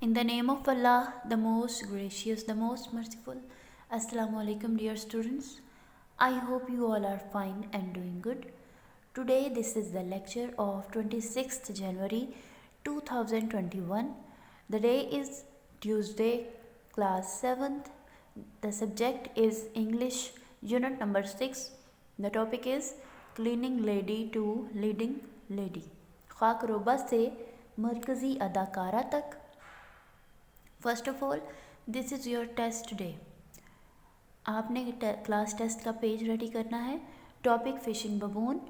In the name of Allah, the most gracious, the most merciful. Assalamu alaikum, dear students. I hope you all are fine and doing good. Today, this is the lecture of 26th January 2021. The day is Tuesday, class 7th. The subject is English, unit number 6. The topic is Cleaning Lady to Leading Lady. खाक रोबा से मरकज़ी अदाकारा तक. First of all, this is your test day. आपने class test का page ready करना है. Topic fishing baboon.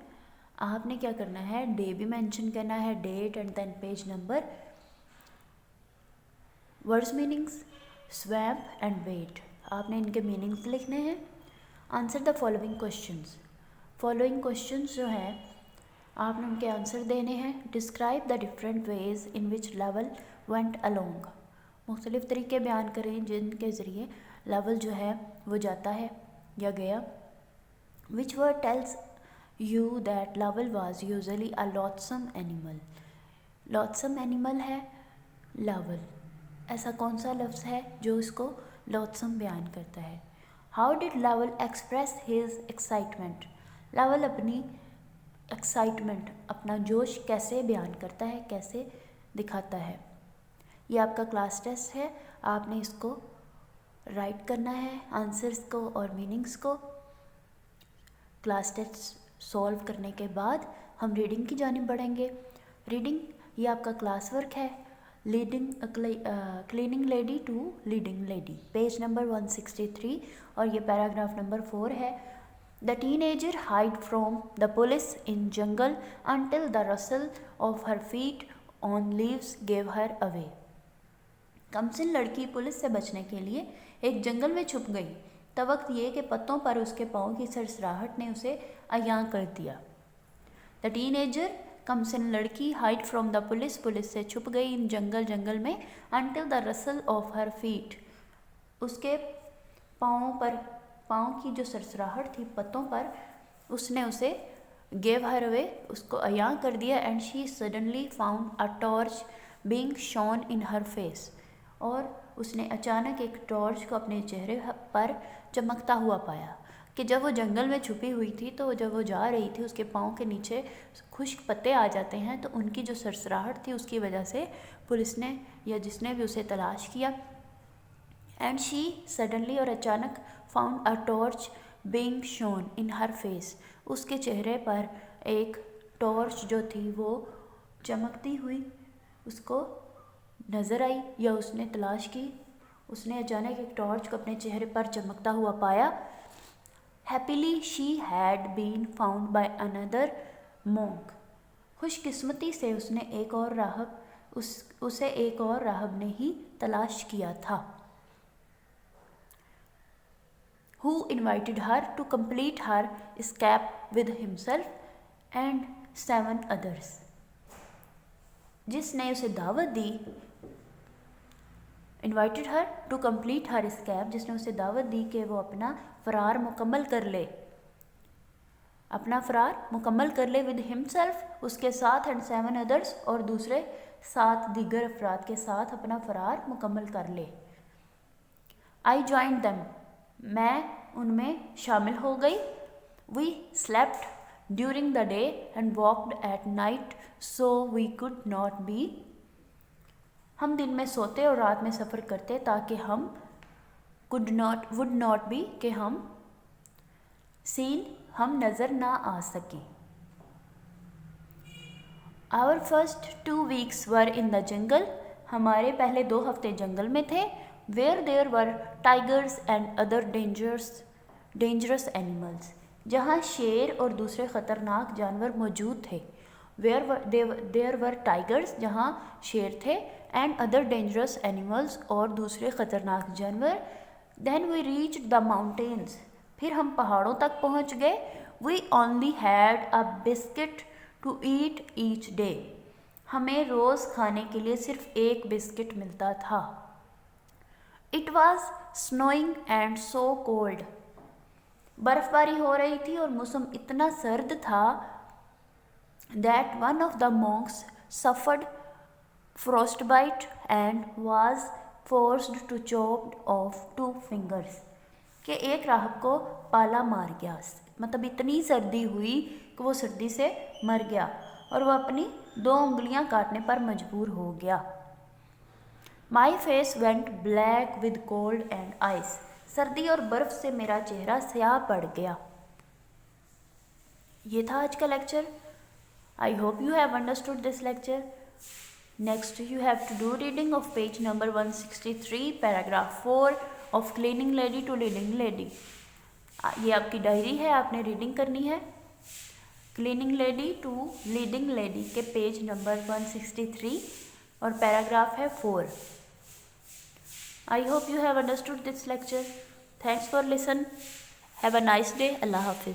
आपने क्या करना है, डे भी मेंशन करना है, date and then page number. Words meanings swap and wait, आपने इनके मीनिंग्स लिखने हैं. Answer the following questions. Following questions जो है आपने उनके आंसर देने हैं. Describe the different ways in which level went along. मुख्तलिफ़ तरीके बयान करें जिनके ज़रिए लेवल जो है वो जाता है या गया. Which word tells you that level was usually a loathsome animal. Loathsome animal है लेवल. ऐसा कौन सा लफ्ज़ है जो इसको लॉथसम बयान करता है. How did level express his excitement. Level अपनी एक्साइटमेंट, अपना जोश कैसे बयान करता है, कैसे दिखाता है. ये आपका क्लास टेस्ट है. आपने इसको राइट करना है, आंसर्स को और मीनिंग्स को. क्लास टेस्ट सॉल्व करने के बाद हम रीडिंग की जानिब बढ़ेंगे. रीडिंग ये आपका क्लास वर्क है. Cleaning lady to leading lady, page number 163 और ये पैराग्राफ नंबर 4 है. The teenager hide from the police in jungle until the rustle of her feet on leaves gave her away. कमसिन लड़की police से बचने के लिए एक जंगल में छुप गई. तब वक्त ये कि पत्तों पर उसके पाँव की सरसराहट ने उसे अयां कर दिया. द टीनेजर कमसिन लड़की hide from the police, police से छुप गई इन जंगल में. Until the rustle of her feet, उसके पाँव की जो सरसराहट थी पत्तों पर, उसने उसे गेव हर अवे, उसको अयां कर दिया. And she suddenly found a torch being shone in her face, और उसने अचानक एक टॉर्च को अपने चेहरे पर चमकता हुआ पाया. कि जब वो जंगल में छुपी हुई थी तो जब वो जा रही थी उसके पाँव के नीचे खुश्क पत्ते आ जाते हैं, तो उनकी जो सरसराहट थी उसकी वजह से पुलिस ने या जिसने भी उसे तलाश किया. एंड शी सडनली, और अचानक, found a torch being shown in her face, उसके चेहरे पर एक टॉर्च जो थी वो चमकती हुई उसको नज़र आई या उसने तलाश की. उसने अचानक एक टॉर्च को अपने चेहरे पर चमकता हुआ पाया. Happily she had been found by another monk. खुशकिस्मती से उसने एक और राहब उसे एक और राहब ने ही तलाश किया था. Who invited her to complete her escape with himself and 7 others. जिसने उसे दावत दी, invited her to complete her escape, जिसने उसे दावत दी कि वो अपना फ़रार मुकम्मल कर ले, अपना फ़रार मुकम्मल कर ले. विद हिमसेल्फ, उसके साथ, एंड 7 अदर्स, और दूसरे 7 दीगर अफराद के साथ अपना फ़रार मुकम्मल कर ले. आई जॉइंड देम, मैं उनमें शामिल हो गई. We slept during the day and walked at night so we could not be. हम दिन में सोते और रात में सफ़र करते ताकि हम वुड नॉट बी, कि हम सीन, हम नज़र ना आ सकें. Our first 2 weeks were in the jungle, हमारे पहले 2 हफ्ते जंगल में थे. Where there were tigers and other dangerous animals, जहाँ शेर और दूसरे ख़तरनाक जानवर मौजूद थे. देयर वर टाइगर्स, जहाँ शेर थे, एंड अदर डेंजरस एनिमल्स, और दूसरे ख़तरनाक जानवर. Then we reached the mountains, फिर हम पहाड़ों तक पहुँच गए. We only had a biscuit to eat each day, हमें रोज़ खाने के लिए सिर्फ एक बिस्किट मिलता था. It was snowing and so cold, बर्फ़बारी हो रही थी और मौसम इतना सर्द था. That one of the monks suffered frostbite and was forced to chop off 2 fingers। कि एक राहब को पाला मार गया, मतलब इतनी सर्दी हुई कि वो सर्दी से मर गया और वह अपनी 2 उंगलियां काटने पर मजबूर हो गया। My face went black with cold and ice. सर्दी और बर्फ से मेरा चेहरा स्याह पड़ गया। ये था आज का lecture. I hope you have understood this lecture. Next you have to do reading of page number 163 paragraph 4 of cleaning lady to leading lady. ये आपकी डायरी है, आपने रीडिंग करनी है। Cleaning lady to leading lady के page number 163 और paragraph है 4। I hope you have understood this lecture. Thanks for listening. Have a nice day. Allah Hafiz.